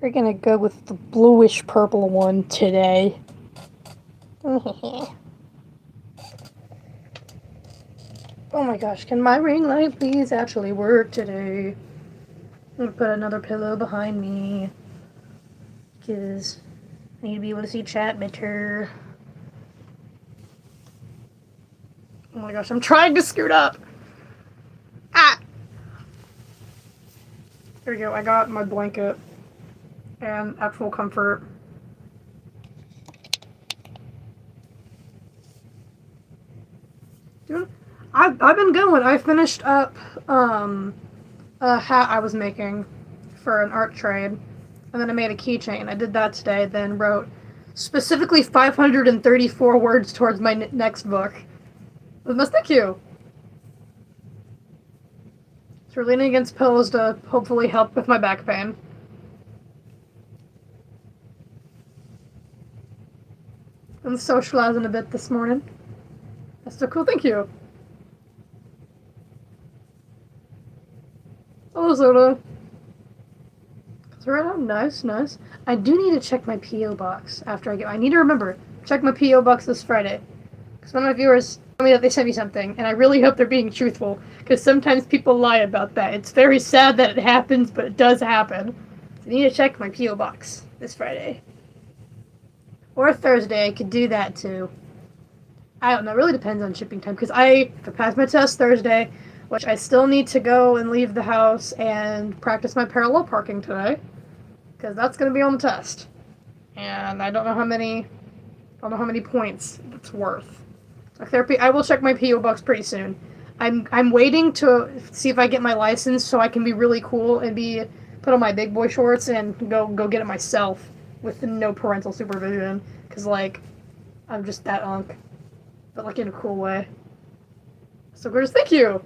We're gonna go with the bluish purple one today. Oh my gosh, can my ring light please actually work today? I'm gonna put another pillow behind me. Because I need to be able to see chat better. Oh my gosh, I'm trying to scoot up! Ah! There we go, I got my blanket. And actual comfort. Dude, I've been going. I finished up a hat I was making for an art trade, and then I made a keychain. I did that today, then wrote specifically 534 words towards my next book. Thank you. So we're leaning against pillows to hopefully help with my back pain. I'm socializing a bit this morning. That's so cool, thank you. Hello, Zoda. Right on, nice, nice. I do need to check my P.O. box after I get. I need to remember, check my P.O. box this Friday. Because one of my viewers told me that they sent me something, and I really hope they're being truthful. Because sometimes people lie about that. It's very sad that it happens, but it does happen. So I need to check my P.O. box this Friday. Or Thursday, I could do that too. I don't know, it really depends on shipping time. Because I passed my test Thursday, which I still need to go and leave the house and practice my parallel parking today. Because that's going to be on the test. And I don't know how many points it's worth. So therapy, I will check my PO box pretty soon. I'm waiting to see if I get my license so I can be really cool and put on my big boy shorts and go get it myself with no parental supervision. Cause like I'm just that unk, but like in a cool way. So gorgeous, thank you.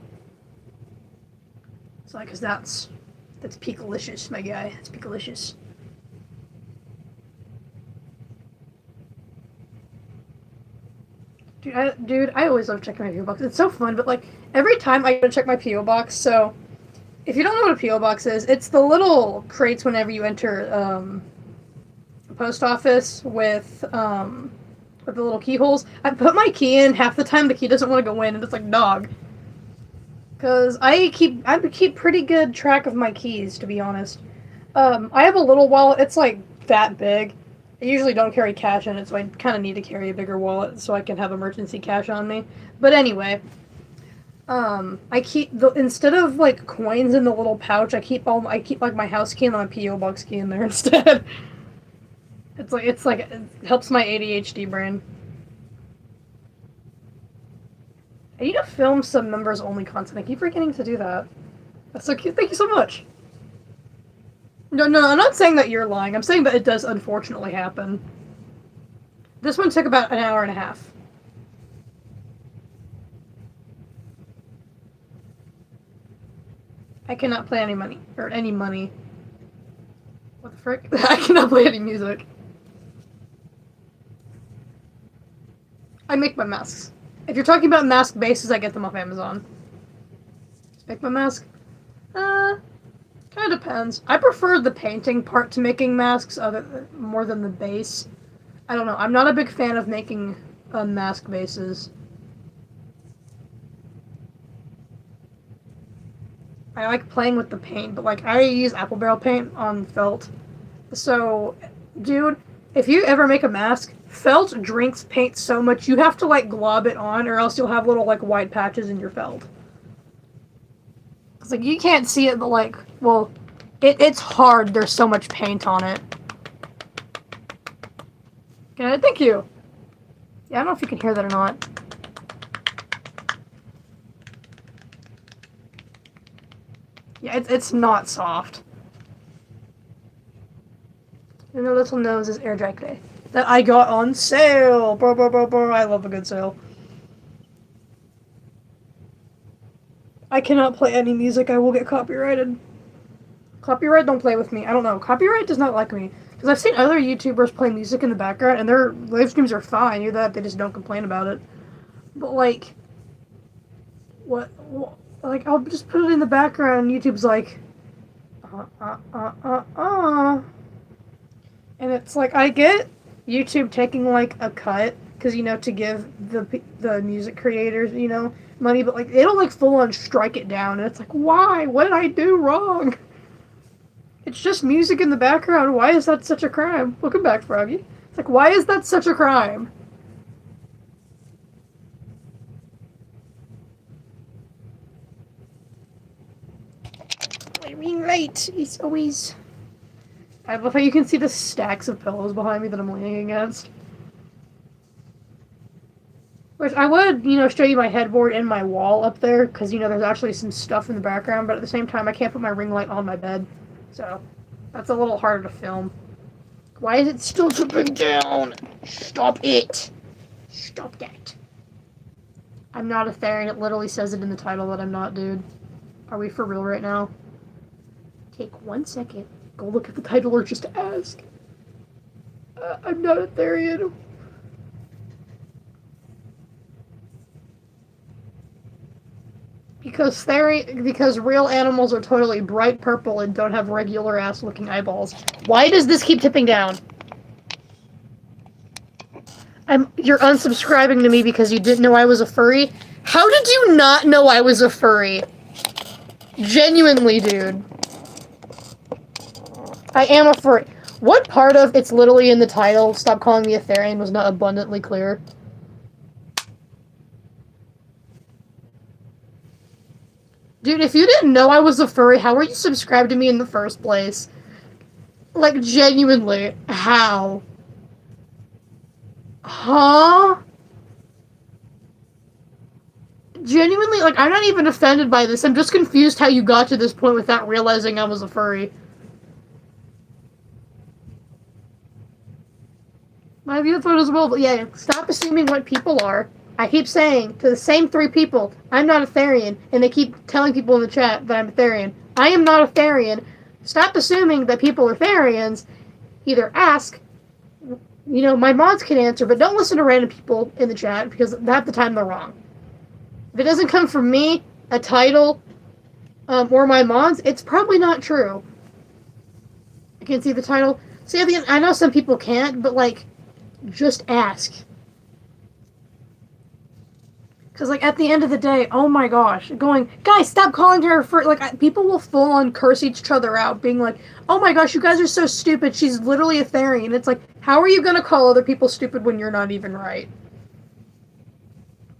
So like, cause that's peakalicious, my guy. That's peakalicious. Dude, I always love checking my P.O. box. It's so fun, but like every time I go to check my P.O. box, so if you don't know what a P.O. box is, it's the little crates whenever you enter a post office with the little keyholes. I put my key in, half the time the key doesn't want to go in, and it's like, dog. Because I keep pretty good track of my keys, to be honest. I have a little wallet, it's like that big. I usually don't carry cash in it, so I kind of need to carry a bigger wallet so I can have emergency cash on me. But anyway, I keep instead of like coins in the little pouch, I keep like my house key and my PO box key in there instead. It's like it helps my ADHD brain. I need to film some members only content. I keep forgetting to do that. That's so cute. Thank you so much. No, I'm not saying that you're lying. I'm saying that it does unfortunately happen. This one took about an hour and a half. I cannot play any money. Or any money. What the frick? I cannot play any music. I make my masks. If you're talking about mask bases, I get them off Amazon. Make my mask? Kind of depends. I prefer the painting part to making masks more than the base. I don't know. I'm not a big fan of making mask bases. I like playing with the paint, but like I use apple barrel paint on felt. So, dude, if you ever make a mask, felt drinks paint so much you have to like glob it on, or else you'll have little like white patches in your felt. It's like you can't see it, but like, well, it's hard. There's so much paint on it. Good, thank you. Yeah, I don't know if you can hear that or not. Yeah, it's not soft. You know, little nose is air dry clay that I got on sale. Bro, bro, bro, bro. I love a good sale. I cannot play any music. I will get copyrighted. Copyright, don't play with me. I don't know. Copyright does not like me. Because I've seen other YouTubers play music in the background, and their live streams are fine. Either that, they just don't complain about it. But, like, what like, I'll just put it in the background, and YouTube's like, And it's like, I get YouTube taking like a cut because to give the music creators money, but like they don't like full on strike it down, and it's like, why? What did I do wrong? It's just music in the background. Why is that such a crime? Welcome back, Froggy. It's like, why is that such a crime? I'm being late. It's always. I love how you can see the stacks of pillows behind me that I'm leaning against. Which I would, show you my headboard and my wall up there, because, there's actually some stuff in the background, but at the same time, I can't put my ring light on my bed. So, that's a little harder to film. Why is it still dripping down? Stop it! Stop that. I'm not a Therian. It literally says it in the title that I'm not, dude. Are we for real right now? Take 1 second. Go look at the title or just ask. I'm not a Therian. Because real animals are totally bright purple and don't have regular ass looking eyeballs. Why does this keep tipping down? You're unsubscribing to me because you didn't know I was a furry? How did you not know I was a furry? Genuinely, dude. I am a furry. What part of it's literally in the title, stop calling me a Therian, was not abundantly clear? Dude, if you didn't know I was a furry, how were you subscribed to me in the first place? Like, genuinely, how? Huh? Genuinely, like, I'm not even offended by this. I'm just confused how you got to this point without realizing I was a furry. My view thought as well, but yeah, stop assuming what people are. I keep saying to the same 3 people, I'm not a Therian, and they keep telling people in the chat that I'm a Therian. I am not a Therian. Stop assuming that people are Therians. Either ask, my mods can answer, but don't listen to random people in the chat, because half the time they're wrong. If it doesn't come from me, a title, or my mods, it's probably not true. I can see the title. See, I know some people can't, but, like, just ask. Because, like, at the end of the day, oh my gosh, guys, stop calling her for, like, people will full on curse each other out, being like, oh my gosh, you guys are so stupid, she's literally a Therian. It's like, how are you gonna call other people stupid when you're not even right?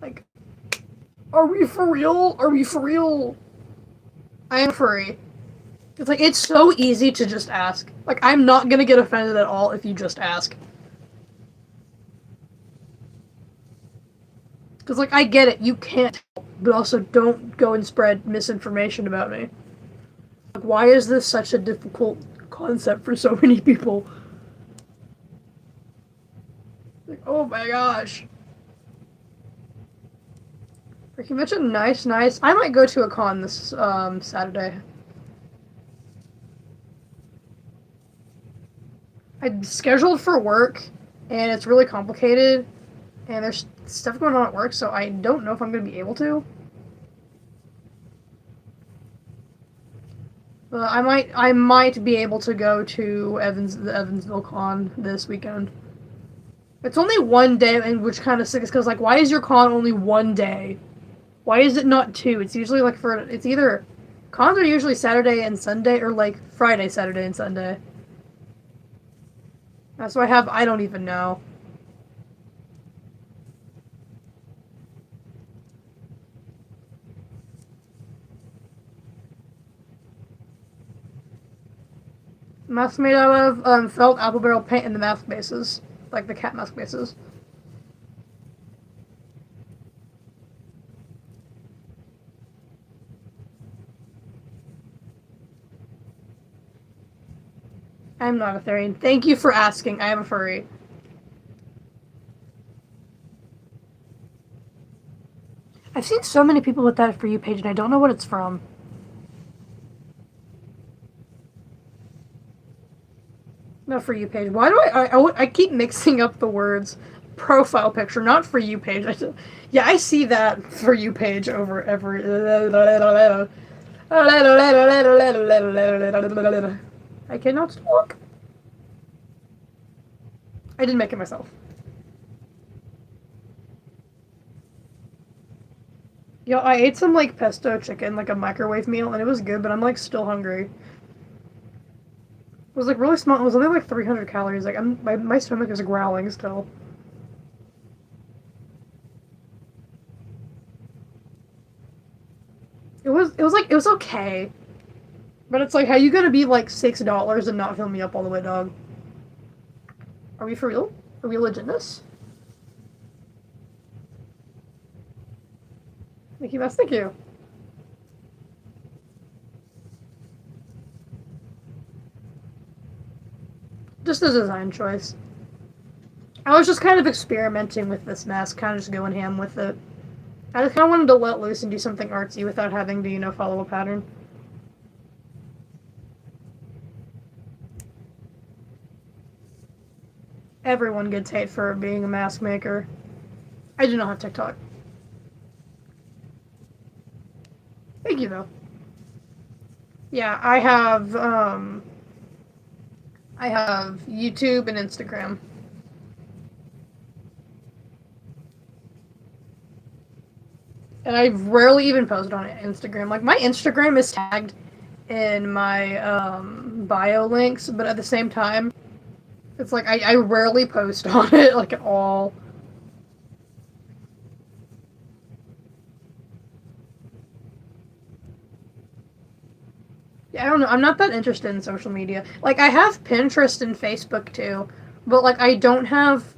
Like, are we for real? Are we for real? I am furry. It's like, it's so easy to just ask. Like, I'm not gonna get offended at all if you just ask. Because, like, I get it, you can't, but also don't go and spread misinformation about me. Like, why is this such a difficult concept for so many people? Like, oh my gosh. Like, you mentioned nice. I might go to a con this, Saturday. I'm scheduled for work, and it's really complicated, and there's stuff going on at work, so I don't know if I'm going to be able to. But I might be able to go to the Evansville con this weekend. It's only one day, and which kind of sucks, because, like, why is your con only one day? Why is it not 2? It's usually, like, it's either, cons are usually Saturday and Sunday, or, like, Friday, Saturday, and Sunday. That's why I don't even know. Mask made out of felt, apple barrel paint, and the mask bases. Like the cat mask bases. I'm not a Therian. Thank you for asking. I am a furry. I've seen so many people with that For You page, and I don't know what it's from. No For You page. Why do I keep mixing up the words? Profile picture, not For You page. Yeah, I see that For You page over every. I cannot talk. I didn't make it myself. Yo, I ate some like pesto chicken, like a microwave meal, and it was good, but I'm like still hungry. It was like really small. It was only like 300 calories. Like my stomach is growling still. It was okay, but it's like how you gonna be like $6 and not fill me up all the way, dog? Are we for real? Are we legit this? Thank you, best. Thank you. Just a design choice. I was just kind of experimenting with this mask, kind of just going ham with it. I just kind of wanted to let loose and do something artsy without having to, follow a pattern. Everyone gets hate for being a mask maker. I do not have TikTok. Thank you, though. Yeah, I have YouTube and Instagram. And I rarely even post on Instagram. Like, my Instagram is tagged in my bio links, but at the same time, it's like I rarely post on it, like, at all. Yeah, I don't know. I'm not that interested in social media. Like, I have Pinterest and Facebook, too, but, like, I don't have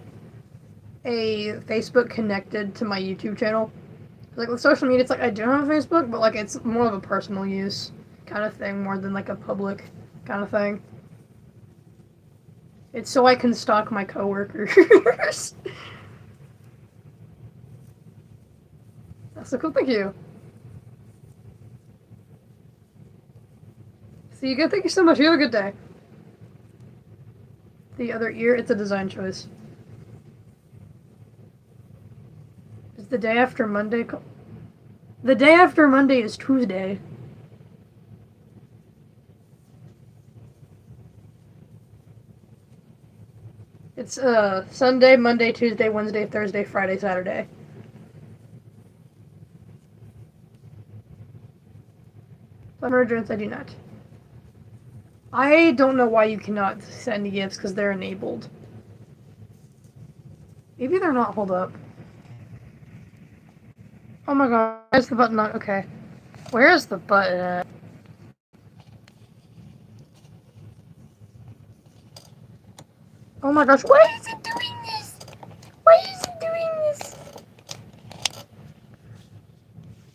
a Facebook connected to my YouTube channel. Like, with social media, it's like I do have a Facebook, but, like, it's more of a personal use kind of thing more than, like, a public kind of thing. It's so I can stalk my coworkers. That's so cool. Thank you. See you good. Thank you so much. You have a good day. The other ear, it's a design choice. It's the day after Monday. The day after Monday is Tuesday. It's Sunday, Monday, Tuesday, Wednesday, Thursday, Friday, Saturday. Summer endurance, I do not. I don't know why you cannot send gifts because they're enabled. Maybe they're not. Hold up. Oh my god, where's the button on? Okay. Where is the button at? Oh my gosh, why is it doing this? Why is it doing this?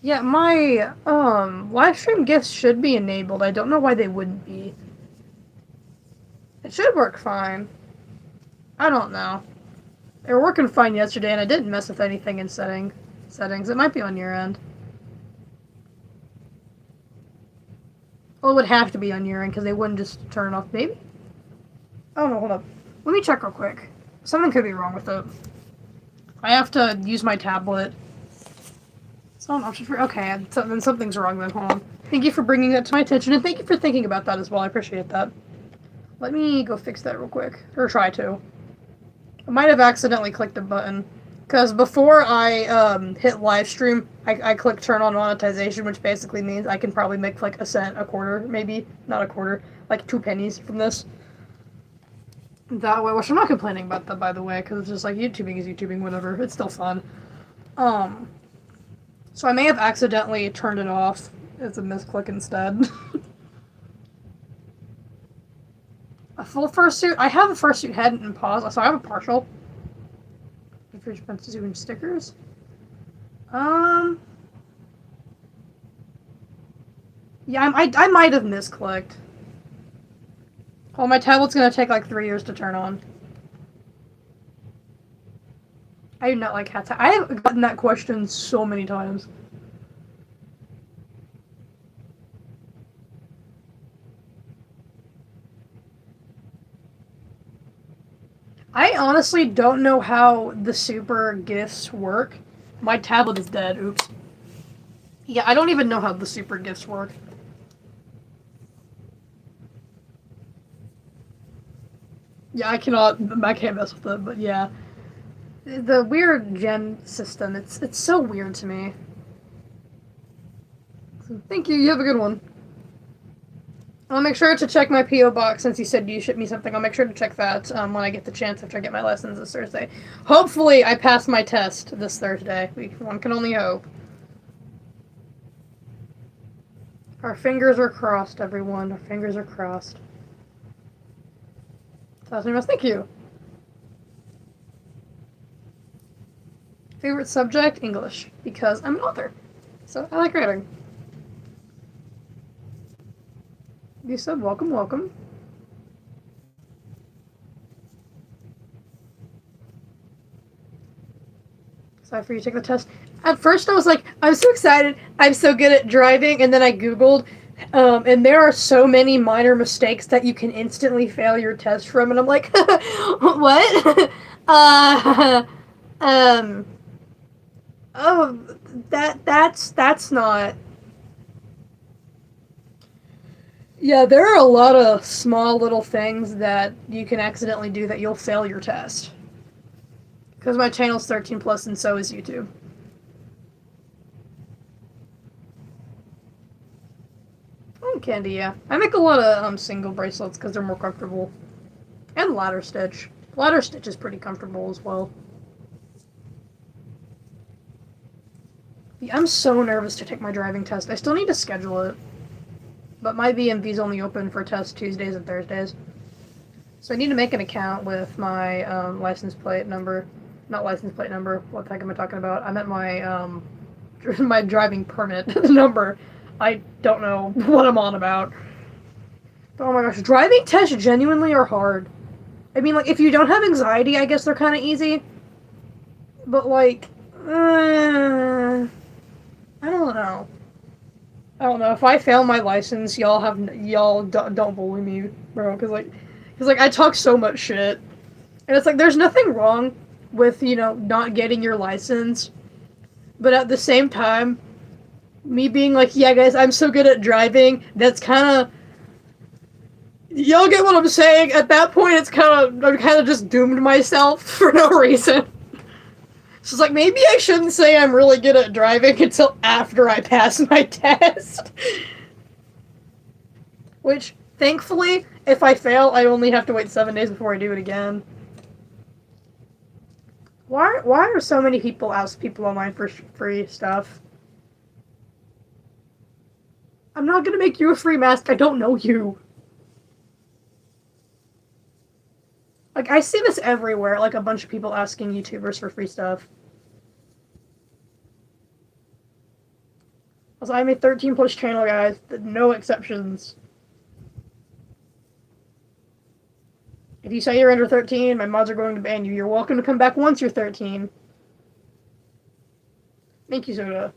Yeah, my live stream gifts should be enabled. I don't know why they wouldn't be. It should work fine. I don't know. They were working fine yesterday and I didn't mess with anything in settings. It might be on your end. Well, it would have to be on your end because they wouldn't just turn it off, maybe? Oh no, hold up. Let me check real quick. Something could be wrong with it. I have to use my tablet. It's not an option for. Okay, so then something's wrong then. Hold on. Thank you for bringing that to my attention, and thank you for thinking about that as well. I appreciate that. Let me go fix that real quick. Or try to. I might have accidentally clicked the button. Because before I hit live stream, I clicked turn on monetization, which basically means I can probably make like a cent, a quarter, maybe. Not a quarter. Like 2 pennies from this. That way, which I'm not complaining about that, by the way, because it's just like YouTubing is YouTubing, whatever. It's still fun. So I may have accidentally turned it off. It's a misclick instead. A full fursuit? I have a fursuit head and paws, so I have a partial. Fridge pencils even stickers. Yeah, I might have misclicked. Well, my tablet's gonna take like 3 years to turn on. I do not like hats. I have gotten that question so many times. I honestly don't know how the super gifts work. My tablet is dead. Oops. Yeah, I don't even know how the super gifts work. Yeah, I can't mess with it, but yeah. The weird gen system, it's so weird to me. So, thank you, you have a good one. I'll make sure to check my P.O. box since you said you shipped me something. I'll make sure to check that when I get the chance after I get my lessons this Thursday. Hopefully, I pass my test this Thursday. One can only hope. Our fingers are crossed, everyone. Our fingers are crossed. Thank you. Favorite subject? English. Because I'm an author. So I like writing. You said welcome, welcome. So after you take the test, at first I was like, I'm so excited, I'm so good at driving, and then I Googled, and there are so many minor mistakes that you can instantly fail your test from, and I'm like, what? uh, um, oh, that's not. Yeah, there are a lot of small little things that you can accidentally do that you'll fail your test. Because my channel's 13 plus, and so is YouTube. Candy, yeah. I make a lot of single bracelets because they're more comfortable. And ladder stitch. Ladder stitch is pretty comfortable as well. Yeah, I'm so nervous to take my driving test. I still need to schedule it. But my BMV's only open for tests Tuesdays and Thursdays. So I need to make an account with my license plate number. Not license plate number. What the heck am I talking about? I meant my my driving permit number. I don't know what I'm on about. Oh my gosh, driving tests genuinely are hard. I mean, like, if you don't have anxiety, I guess they're kind of easy. But, like, I don't know. I don't know. If I fail my license, y'all don't bully me, bro. Cause I talk so much shit, and it's like there's nothing wrong with not getting your license, but at the same time, me being like, yeah, guys, I'm so good at driving. That's kind of y'all get what I'm saying. At that point, I'm kind of just doomed myself for no reason. So it's like, maybe I shouldn't say I'm really good at driving until after I pass my test. Which, thankfully, if I fail, I only have to wait 7 days before I do it again. Why are so many people ask people online for free stuff? I'm not gonna make you a free mask, I don't know you. Like, I see this everywhere, like a bunch of people asking YouTubers for free stuff. Also, I'm a 13 plus channel, guys. No exceptions. If you say you're under 13, my mods are going to ban you. You're welcome to come back once you're 13. Thank you, Soda.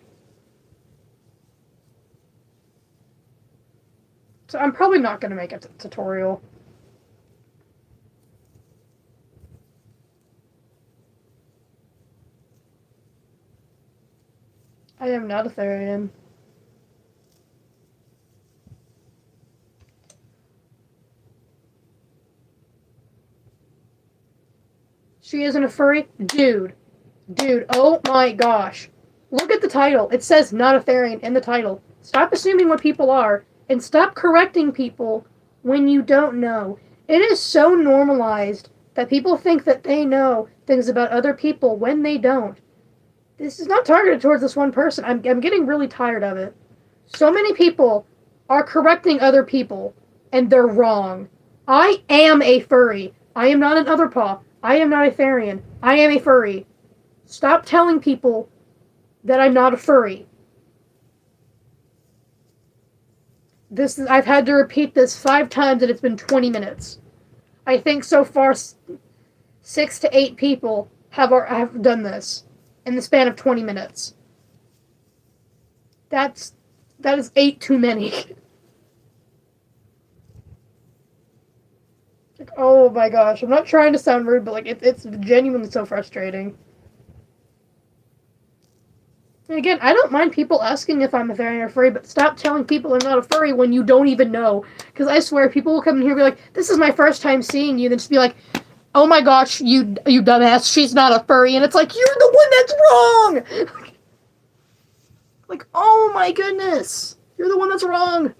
So I'm probably not going to make a tutorial. I am not a Therian. She isn't a furry? Dude, oh my gosh. Look at the title. It says not a Therian in the title. Stop assuming what people are, and stop correcting people when you don't know. It is so normalized that people think that they know things about other people when they don't. This is not targeted towards this one person. I'm getting really tired of it. So many people are correcting other people, and they're wrong. I am a furry. I am not an otherpaw. I am not a Therian. I am a furry. Stop telling people that I'm not a furry. I've had to repeat this 5 times, and it's been 20 minutes. I think so far 6 to 8 people have done this in the span of 20 minutes. That is 8 too many. Like, oh my gosh, I'm not trying to sound rude, but like it's genuinely so frustrating. And again, I don't mind people asking if I'm a fairy or a furry, but stop telling people I'm not a furry when you don't even know. Because I swear, people will come in here and be like, "This is my first time seeing you," then just be like, "Oh my gosh, you dumbass, she's not a furry," and it's like, you're the one that's wrong. Like, oh my goodness, you're the one that's wrong.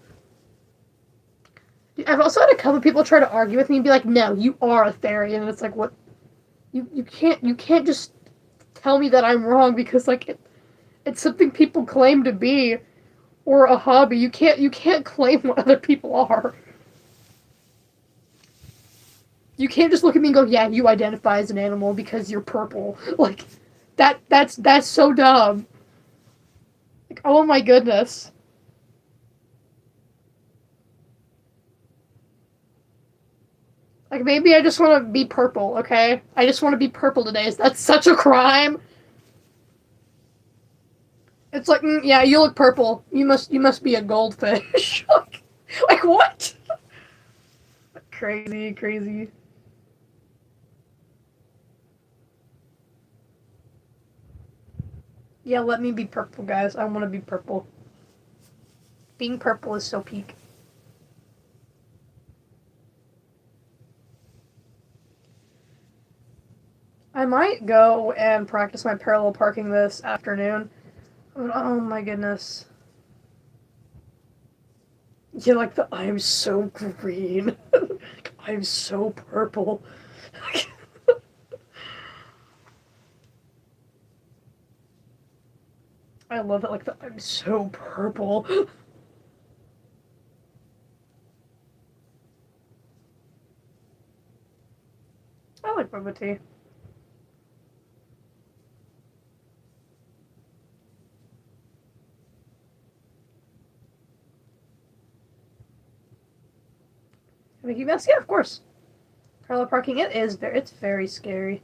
I've also had a couple of people try to argue with me and be like, "No, you are a fairy," and it's like, what? You can't just tell me that I'm wrong because like it's something people claim to be or a hobby. You can't claim what other people are. You can't just look at me and go, "Yeah, you identify as an animal because you're purple." Like that's so dumb. Like, oh my goodness. Like maybe I just want to be purple, okay? I just want to be purple today. Is that such a crime? It's like, yeah, you look purple. You must be a goldfish. Like what? Crazy, crazy. Yeah, let me be purple, guys. I want to be purple. Being purple is so peak. I might go and practice my parallel parking this afternoon. Oh my goodness. Yeah, like the I'm so green. I'm so purple. I love it, like the I'm so purple. I like boba tea. Mickey Mouse, yeah, of course. Parallel parking, it's very scary.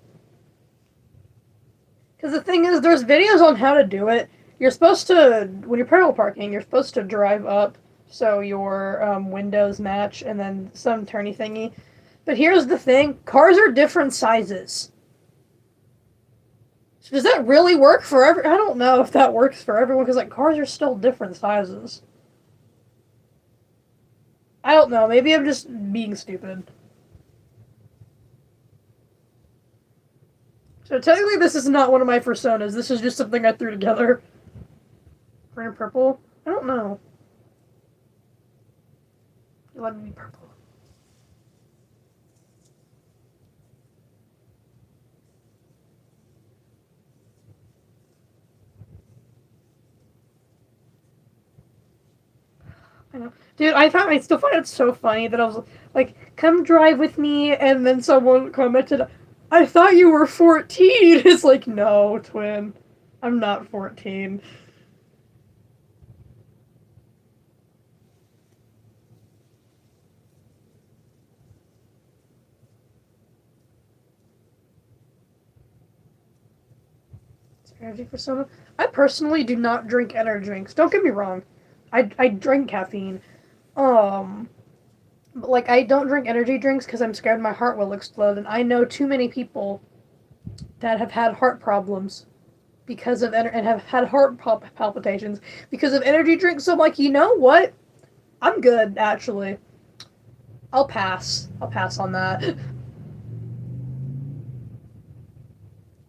Because the thing is, there's videos on how to do it. You're supposed to, when you're parallel parking, you're supposed to drive up so your windows match and then some turny thingy. But here's the thing, cars are different sizes. So does that really work for every? I don't know if that works for everyone because like cars are still different sizes. I don't know. Maybe I'm just being stupid. So technically, this is not one of my personas. This is just something I threw together. Green and purple. I don't know. Let me be purple. I know, dude. I still find it so funny that I was like, "Come drive with me," and then someone commented, "I thought you were 14." It's like, no, twin, I'm not 14. Energy for soda. I personally do not drink energy drinks. Don't get me wrong. I drink caffeine. Um, but like I don't drink energy drinks because I'm scared my heart will explode, and I know too many people that have had heart problems because of and have had palpitations because of energy drinks. So I'm like, you know what? I'm good actually. I'll pass. I'll pass on that.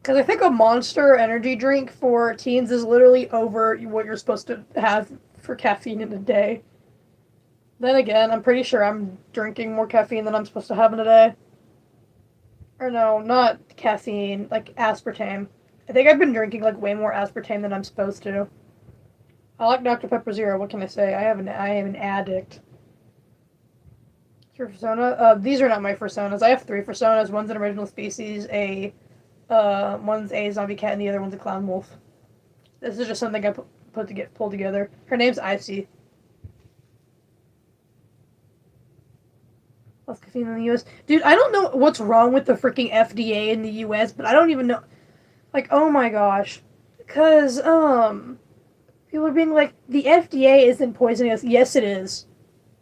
Because I think a Monster energy drink for teens is literally over what you're supposed to have for caffeine in a day. Then again, I'm pretty sure I'm drinking more caffeine than I'm supposed to have in a day. Or no, not caffeine, like aspartame. I think I've been drinking like way more aspartame than I'm supposed to. I like Dr. Pepper Zero. What can I say? I am an addict. Your persona? These are not my personas. I have three personas. One's an original species. One's a zombie cat, and the other one's a clown wolf. This is just something I pulled together. Her name's Icy. Less caffeine in the U.S. Dude, I don't know what's wrong with the freaking FDA in the U.S., but I don't even know. Like, oh my gosh. Because, people are being like, the FDA isn't poisoning us. Yes, it is.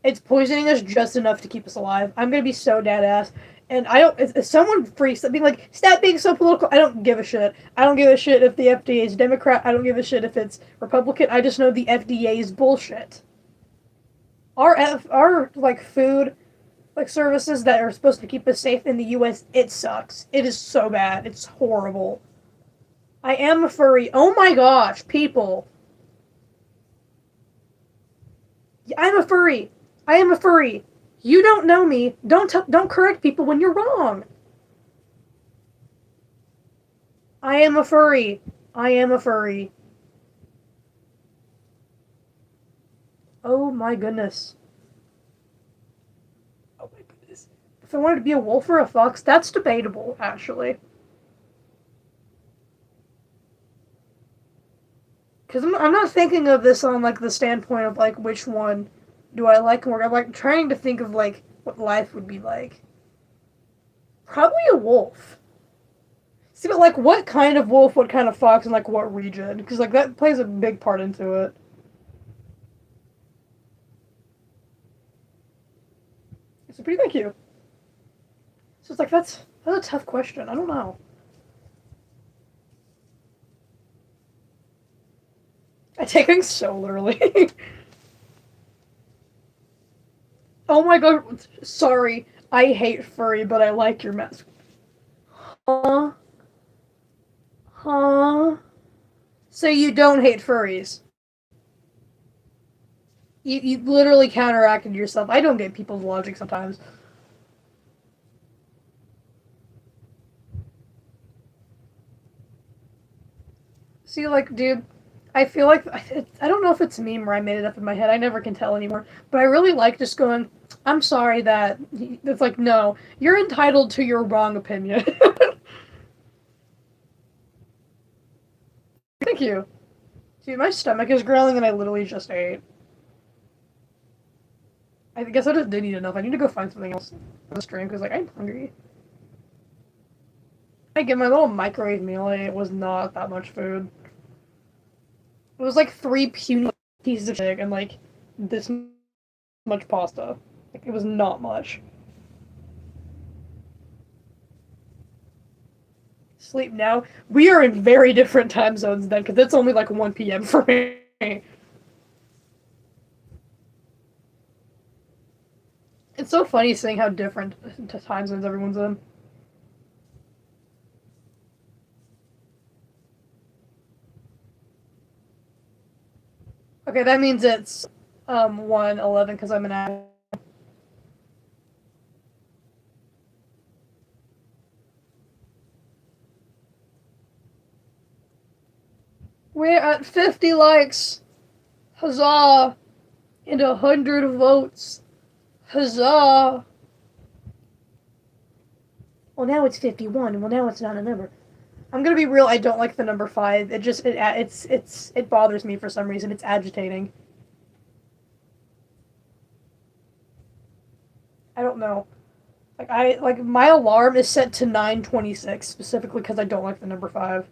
It's poisoning us just enough to keep us alive. I'm gonna be so dead ass. And I don't. If someone freaks at being like, "Stop being so political," I don't give a shit. I don't give a shit if the FDA is Democrat. I don't give a shit if it's Republican. I just know the FDA is bullshit. Our like food like services that are supposed to keep us safe in the U.S. It sucks. It is so bad. It's horrible. I am a furry. Oh my gosh, people! I'm a furry. I am a furry. You don't know me. Don't correct people when you're wrong. I am a furry. I am a furry. Oh my goodness. Oh my goodness. If I wanted to be a wolf or a fox, that's debatable, actually. Because I'm not thinking of this on, like, the standpoint of, like, which one do I like more. I'm, like, trying to think of, like, what life would be like. Probably a wolf. See, but, like, what kind of wolf, what kind of fox, and, like, what region? Because, like, that plays a big part into it. So pretty thank you. So it's like, that's a tough question. I don't know. I take things so literally. Oh my god, sorry. I hate furry, but I like your mask. Huh? Huh? So you don't hate furries? You literally counteracted yourself. I don't get people's logic sometimes. See, like, dude, I feel like I don't know if it's a meme or I made it up in my head. I never can tell anymore. But I really like just going. I'm sorry that it's like no, you're entitled to your wrong opinion. Thank you. Dude, my stomach is growling and I literally just ate. I guess I just didn't eat enough. I need to go find something else for the stream because like I'm hungry. I get my little microwave meal. It was not that much food. It was like 3 puny pieces of chicken and like this much pasta. Like it was not much. Sleep now. We are in very different time zones then because it's only like 1 p.m. for me. It's so funny seeing how different time zones everyone's in. Okay, that means it's 1:11 because I'm an adult. We're at 50 likes. Huzzah! And 100 votes. Huzzah! Well, now it's 51. Well, now it's not a number. I'm gonna be real. I don't like the number 5. It bothers me for some reason. It's agitating. I don't know. Like my alarm is set to 9:26 specifically because I don't like the number 5.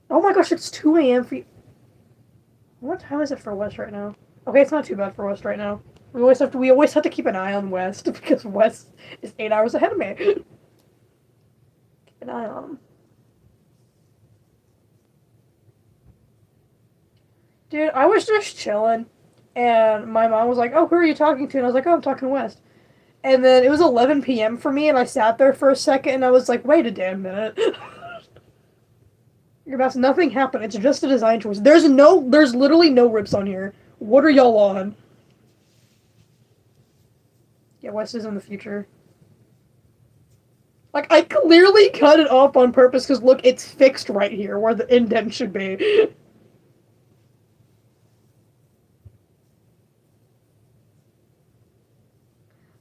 Oh my gosh, it's 2 a.m. for you. What time is it for West right now? Okay, it's not too bad for West right now. We always have to keep an eye on West because West is 8 hours ahead of me. Keep an eye on them. Dude, I was just chilling, and my mom was like, "Oh, who are you talking to?" And I was like, "Oh, I'm talking to West." And then it was 11 p.m. for me, and I sat there for a second, and I was like, "Wait a damn minute." Your best, nothing happened. It's just a design choice. There's literally no rips on here. What are y'all on? Yeah, West is in the future. Like, I clearly cut it off on purpose because look, it's fixed right here where the indent should be.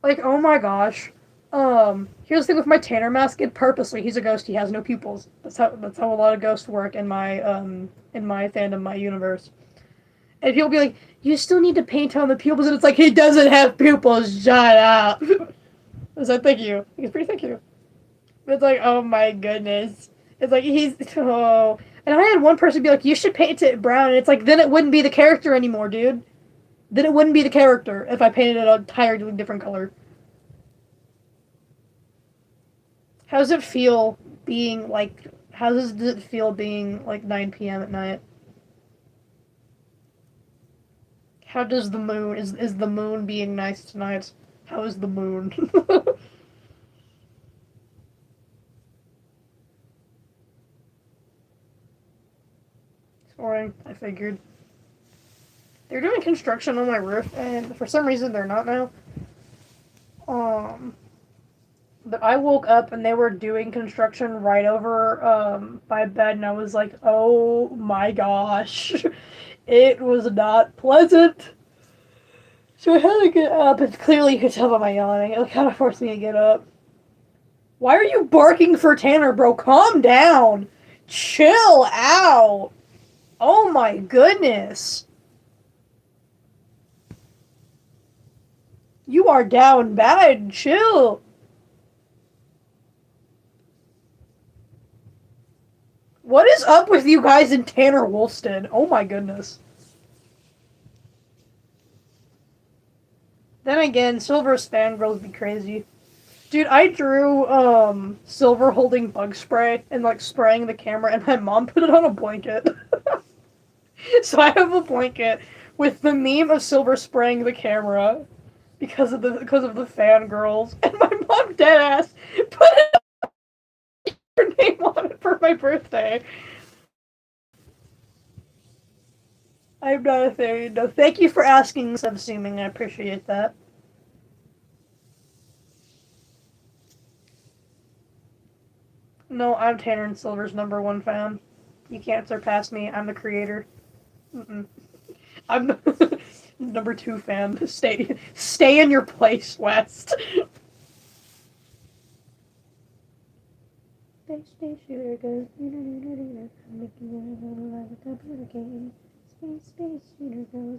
Like, oh my gosh. Here's the thing with my Tanner mask. It purposely, he's a ghost. He has no pupils. That's how a lot of ghosts work in my fandom, my universe. And people be like, "You still need to paint on the pupils," and it's like he doesn't have pupils. Shut up. It's like, thank you. It's pretty thank you. But it's like, oh my goodness. It's like he's oh. And I had one person be like, you should paint it brown. And it's like, then it wouldn't be the character anymore, dude. Then it wouldn't be the character if I painted it an entirely different color. How does it feel being like, how does it feel being like 9 p.m. at night? How does the moon, is the moon being nice tonight? How is the moon? It's boring, I figured. They're doing construction on my roof, and for some reason they're not now. Um, but I woke up and they were doing construction right over my bed, and I was like, oh my gosh. It was not pleasant. So I had to get up, and clearly you could tell by my yawning. It kind of forced me to get up. Why are you barking for Tanner, bro? Calm down. Chill out. Oh my goodness. You are down bad. Chill. What is up with you guys in Tanner Wolston? Oh my goodness. Then again, Silver's fangirls be crazy. Dude, I drew Silver holding bug spray and like spraying the camera, and my mom put it on a blanket. So I have a blanket with the meme of Silver spraying the camera because of the fangirls, and my mom deadass put her name on it for my birthday. I'm not a fairy. No, thank you for asking, subsuming. I appreciate that. No, I'm Tanner and Silver's #1 fan. You can't surpass me. I'm the creator. Mm-mm. I'm the #2 fan. Stay in your place, West. Space shooter goes making a computer game. Space shooter goes.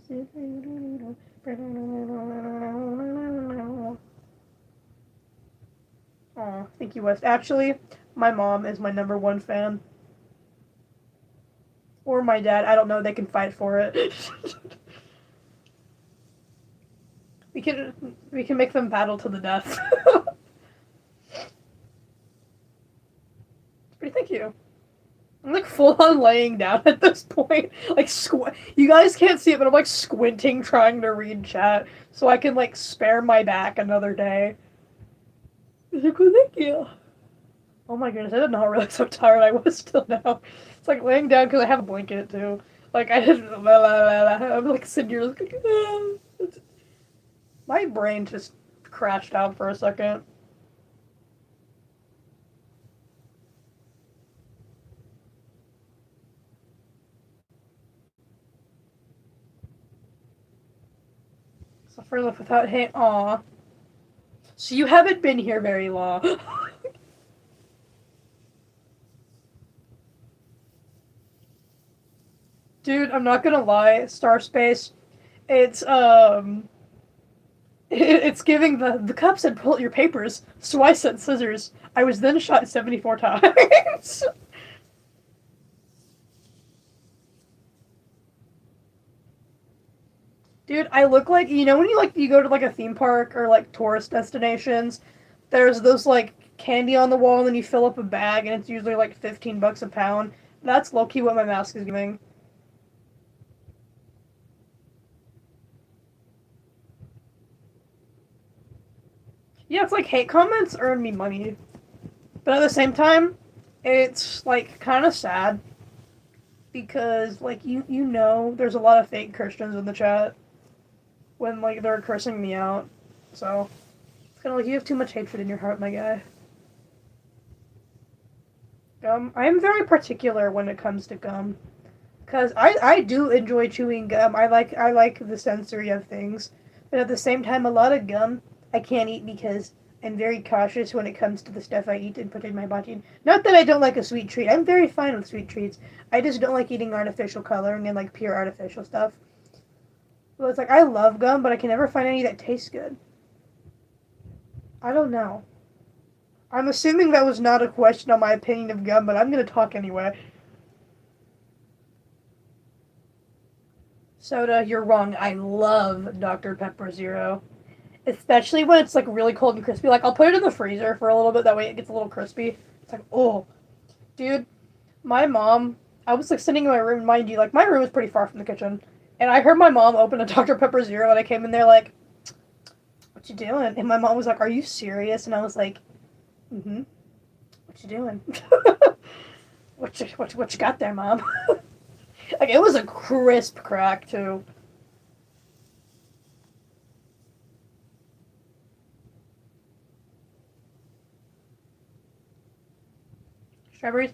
Aw, thank you, West. Actually, my mom is my #1 fan. Or my dad. I don't know. They can fight for it. we can make them battle to the death. But thank you. I'm like full on laying down at this point. Like you guys can't see it, but I'm like squinting trying to read chat so I can like spare my back another day. Like, oh, thank you. Oh my goodness, I did not realize how tired I was till now. It's like laying down because I have a blanket too. Like I didn't. I'm like sitting here like, my brain just crashed out for a second. Suffer life without hate. Aw. So you haven't been here very long. Dude, I'm not gonna lie, Star Space, it's it's giving the cop said pull out your papers, so I sent scissors. I was then shot 74 times. Dude, I look like, you know when you go to like a theme park or like tourist destinations, there's those like candy on the wall and then you fill up a bag and it's usually like $15 a pound. That's low key what my mask is giving. Yeah, it's like hate comments earn me money. But at the same time, it's like kind of sad because like you know there's a lot of fake Christians in the chat when like they're cursing me out. So it's kind of like you have too much hatred in your heart, my guy. Gum. I am very particular when it comes to gum, because I do enjoy chewing gum. I like the sensory of things, but at the same time, a lot of gum I can't eat because I'm very cautious when it comes to the stuff I eat and put in my body. Not that I don't like a sweet treat. I'm very fine with sweet treats. I just don't like eating artificial coloring and like pure artificial stuff. Well, it's like I love gum, but I can never find any that tastes good. I don't know. I'm assuming that was not a question on my opinion of gum, but I'm gonna talk anyway. Soda, you're wrong. I love Dr. Pepper Zero. Especially when it's like really cold and crispy. Like I'll put it in the freezer for a little bit, that way it gets a little crispy. It's like, oh, dude, my mom, I was like sitting in my room, mind you, like my room is pretty far from the kitchen. And I heard my mom open a Dr. Pepper Zero and I came in there like, what you doing? And my mom was like, are you serious? And I was like, mm-hmm. What you doing? what you got there, mom? Like it was a crisp crack too. Strawberries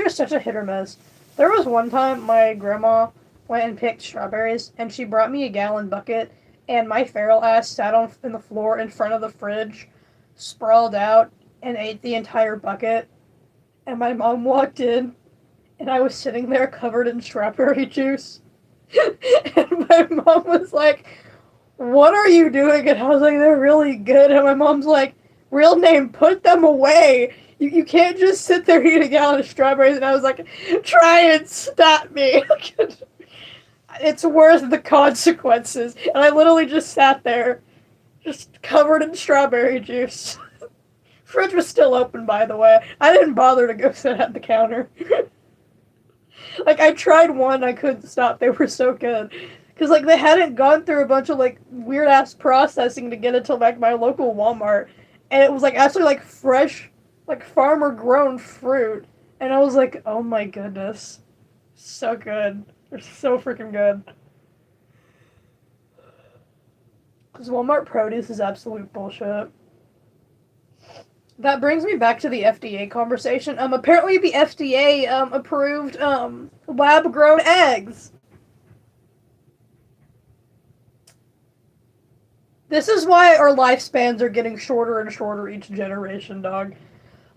are such a hit or miss. There was one time my grandma went and picked strawberries, and she brought me a gallon bucket, and my feral ass sat on in the floor in front of the fridge, sprawled out, and ate the entire bucket. And my mom walked in, and I was sitting there covered in strawberry juice. And my mom was like, what are you doing? And I was like, they're really good. And my mom's like, real name, put them away. You can't just sit there eating a gallon of strawberries. And I was like, try and stop me. It's worth the consequences. And I literally just sat there, just covered in strawberry juice. Fridge was still open, by the way. I didn't bother to go sit at the counter. Like, I tried one, I couldn't stop. They were so good. Because, like, they hadn't gone through a bunch of, like, weird-ass processing to get it to, like, my local Walmart. And it was, like, actually, like, fresh, like, farmer-grown fruit. And I was like, oh my goodness. So good. They're so freaking good. Because Walmart produce is absolute bullshit. That brings me back to the FDA conversation. Apparently the FDA, approved, lab-grown eggs. This is why our lifespans are getting shorter and shorter each generation, dog.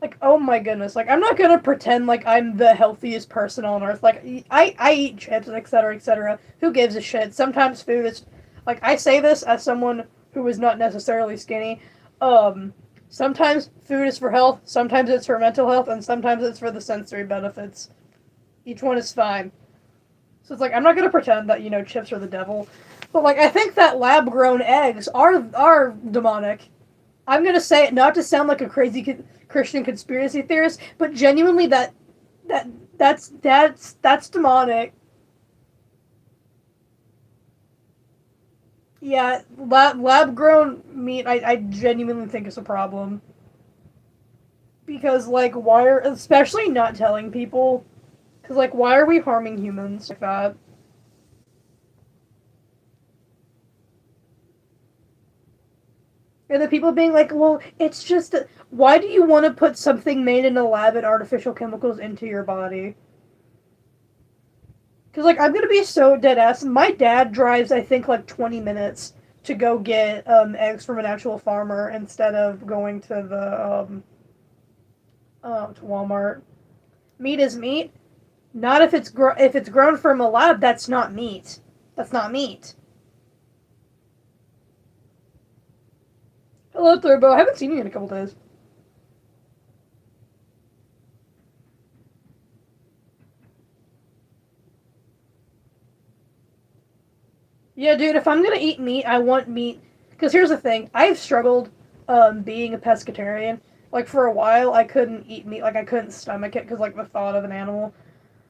Like, oh my goodness. Like, I'm not gonna pretend like I'm the healthiest person on earth. Like, I eat chips, etc., etc. Who gives a shit? Sometimes food is... Like, I say this as someone who is not necessarily skinny. Sometimes food is for health, sometimes it's for mental health, and sometimes it's for the sensory benefits. Each one is fine. So it's like, I'm not gonna pretend that, chips are the devil. But, like, I think that lab-grown eggs are demonic. I'm gonna say it not to sound like a crazy Christian conspiracy theorist, but genuinely that's demonic. Yeah, lab-grown meat, I genuinely think is a problem. Because, like, why are... Especially not telling people. Because, like, why are we harming humans like that? And the people being like, well, it's just... Why do you want to put something made in a lab and artificial chemicals into your body? Because, like, I'm going to be so dead ass. My dad drives, I think, like, 20 minutes to go get eggs from an actual farmer instead of going to to Walmart. Meat is meat. Not if if it's grown from a lab. That's not meat. That's not meat. Hello, Turbo. I haven't seen you in a couple days. Yeah, dude. If I'm gonna eat meat, I want meat. Because here's the thing. I've struggled being a pescatarian. Like for a while, I couldn't eat meat. Like I couldn't stomach it because like the thought of an animal.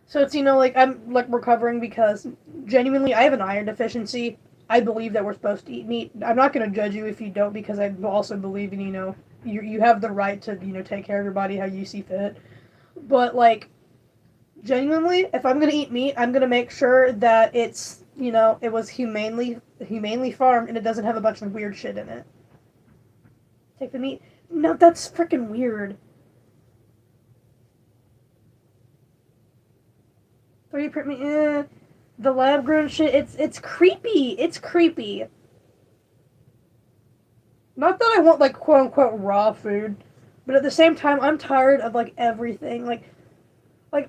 So it's like I'm like recovering because genuinely I have an iron deficiency. I believe that we're supposed to eat meat. I'm not going to judge you if you don't because I also believe in you have the right to take care of your body how you see fit. But like genuinely, if I'm going to eat meat, I'm going to make sure that it's it was humanely farmed and it doesn't have a bunch of weird shit in it. Take the meat. No, that's freaking weird. 3D print meat. The lab grown shit. It's creepy. It's creepy. Not that I want like quote unquote raw food, but at the same time, I'm tired of like everything. Like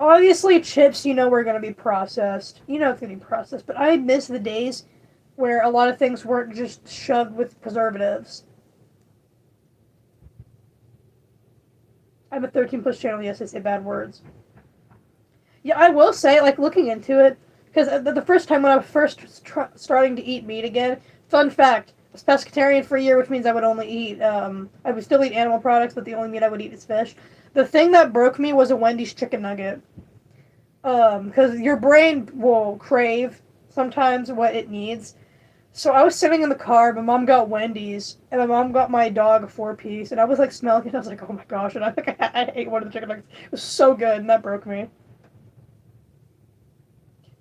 obviously chips, we're gonna be processed. It's gonna be processed. But I miss the days where a lot of things weren't just shoved with preservatives. I'm a 13 plus channel. Yes, I say bad words. Yeah, I will say, like looking into it, because the first time when I was first starting to eat meat again, fun fact, I was pescatarian for a year, which means I would only eat, I would still eat animal products, but the only meat I would eat is fish. The thing that broke me was a Wendy's chicken nugget. Because your brain will crave sometimes what it needs. So I was sitting in the car, my mom got Wendy's, and my mom got my dog a 4-piece, and I was like smelling it, I was like, oh my gosh, and I think I ate one of the chicken nuggets. It was so good, and that broke me.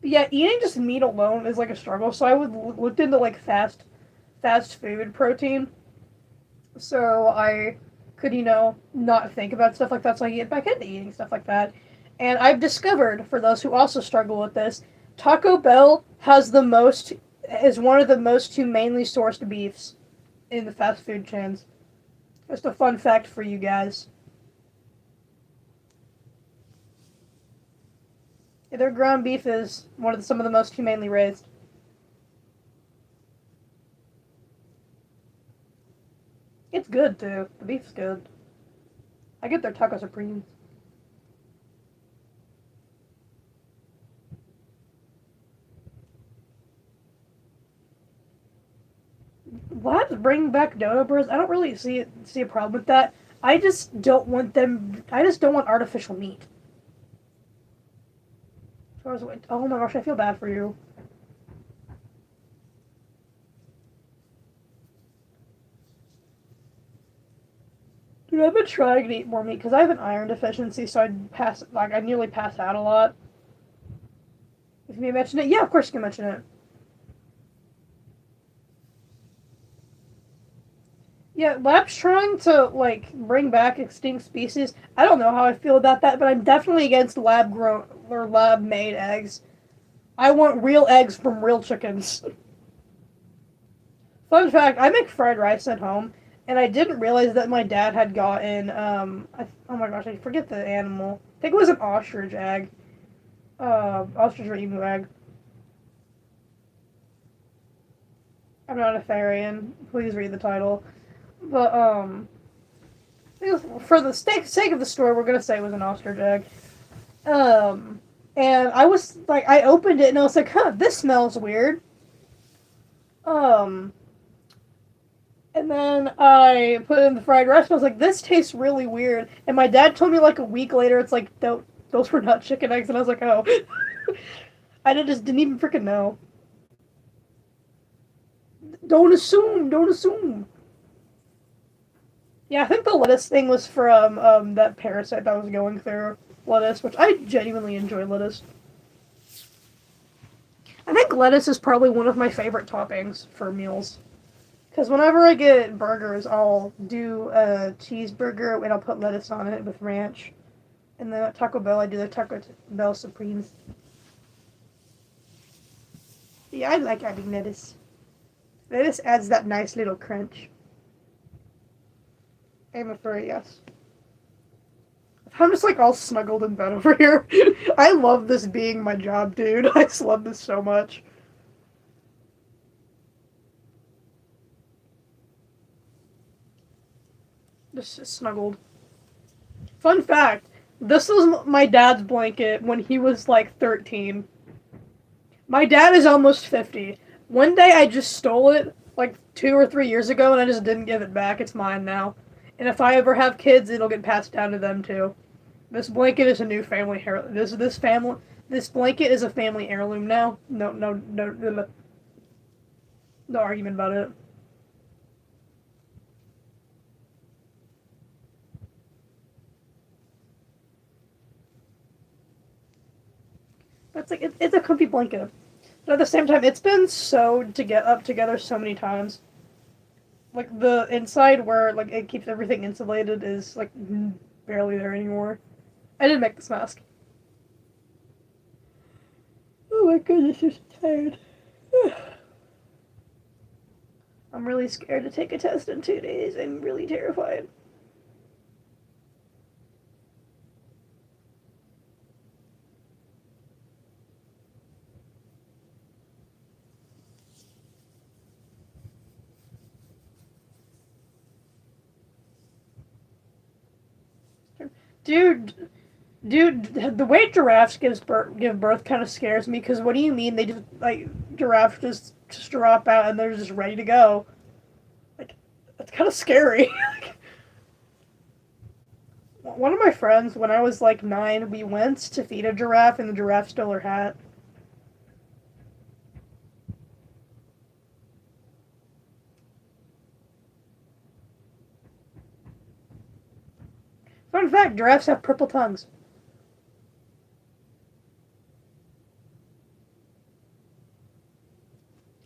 But yeah, eating just meat alone is like a struggle, so I would looked into like fast food protein, so I could, not think about stuff like that, so I get back into eating stuff like that. And I've discovered, for those who also struggle with this, Taco Bell is one of the most humanely sourced beefs in the fast food chains. Just a fun fact for you guys. Their ground beef is some of the most humanely raised. It's good too. The beef's good. I get their taco supremes. Labs bring back dodo birds. I don't really see a problem with that. I just don't want them. I just don't want artificial meat. Oh my gosh, I feel bad for you. Dude, I've been trying to eat more meat because I have an iron deficiency, so I nearly pass out a lot. If you mention it, yeah, of course you can mention it. Yeah, Lab's trying to bring back extinct species. I don't know how I feel about that, but I'm definitely against lab grown or lab made eggs. I want real eggs from real chickens. Fun fact: I make fried rice at home, and I didn't realize that my dad had gotten oh my gosh, I forget the animal. I think it was an ostrich egg. Ostrich or emu egg. I'm not a Therian. Please read the title. But for the sake of the story, we're gonna say it was an ostrich egg. Um, and I was like, I opened it and I was like, huh, this smells weird. Um, and then I put it in the fried rice. And I was like, this tastes really weird. And my dad told me like a week later, it's like, those were not chicken eggs. And I was like, oh, just didn't even freaking know. Don't assume. Don't assume. Yeah, I think the lettuce thing was from that parasite that was going through lettuce, which I genuinely enjoy lettuce. I think lettuce is probably one of my favorite toppings for meals. Because whenever I get burgers, I'll do a cheeseburger and I'll put lettuce on it with ranch. And then at Taco Bell, I do the Taco Bell Supremes. Yeah, I like adding lettuce. Lettuce adds that nice little crunch. I'm a furry, yes. I'm just like all snuggled in bed over here. I love this being my job, dude. I just love this so much. Just snuggled. Fun fact, this was my dad's blanket when he was like 13. My dad is almost 50. One day I just stole it like 2 or 3 years ago and I just didn't give it back. It's mine now. And if I ever have kids, it'll get passed down to them too. This blanket is a new family heirloom. This blanket is a family heirloom now. No argument about it. But it's a comfy blanket. But at the same time, it's been sewed to get up together so many times. Like the inside where like it keeps everything insulated is like barely there anymore. I didn't make this mask. Oh my goodness, I'm so tired. I'm really scared to take a test in 2 days. I'm really terrified. Dude, Dude, the way giraffes give birth kind of scares me, because what do you mean they just, like, giraffes just drop out and they're just ready to go? Like, that's kind of scary. One of my friends, when I was like 9, we went to feed a giraffe and the giraffe stole her hat. Fun fact, giraffes have purple tongues.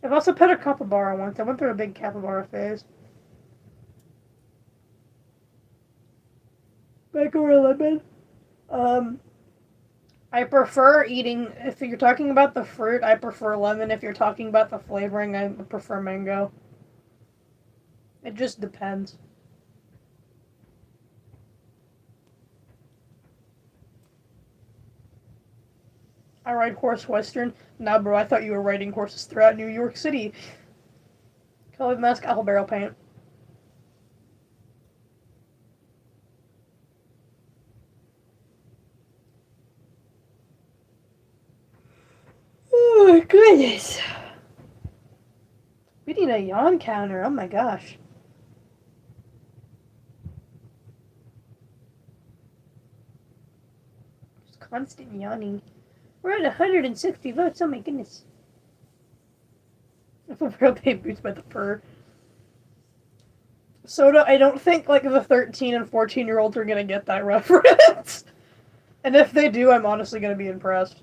I've also pet a capybara once. I went through a big capybara phase. Back or lemon. Um, I prefer eating, if you're talking about the fruit, I prefer lemon. If you're talking about the flavoring, I prefer mango. It just depends. I ride horse western. Nah, bro, I thought you were riding horses throughout New York City. Colored mask, apple barrel paint. Oh my goodness. We need a yawn counter. Oh my gosh. Just constant yawning. We're at 160 votes. Oh my goodness. Apple barrel paint boots by the fur. Soda, I don't think like the 13 and 14-year-olds are gonna get that reference. And if they do, I'm honestly gonna be impressed.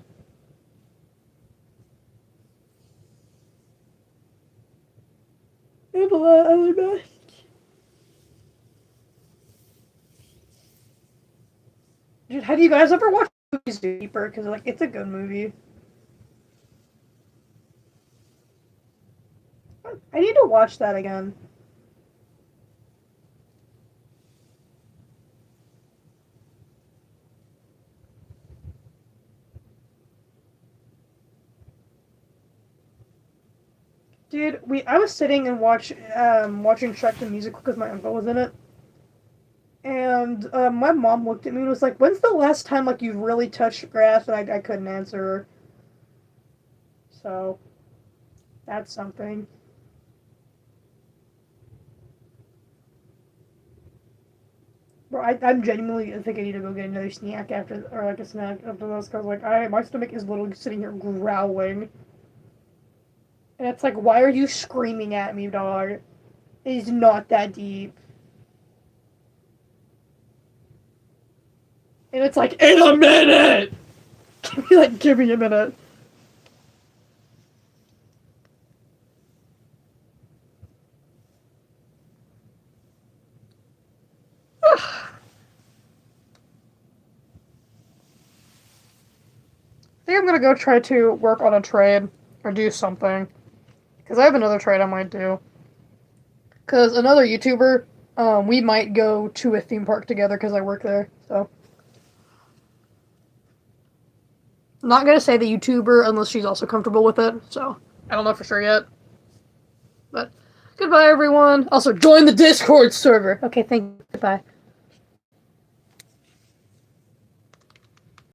I have a lot of other masks. Dude, have you guys ever watched Movies Deeper? Because like it's a good movie. I need to watch that again. Dude, I was sitting and watching Shrek the Musical because my uncle was in it. And my mom looked at me and was like, "When's the last time like you really touched grass?" And I couldn't answer her. So that's something. Bro, I'm genuinely I think I need to go get another snack after, or like a snack after this, because like my stomach is literally sitting here growling. And it's like, why are you screaming at me, dog? It is not that deep. And it's like, in a minute! Give me a minute. I think I'm gonna go try to work on a trade or do something. Because I have another trade I might do. Because another YouTuber, we might go to a theme park together because I work there. So. I'm not gonna say the YouTuber unless she's also comfortable with it. So. I don't know for sure yet. But goodbye, everyone. Also, join the Discord server. Okay, thank you. Goodbye.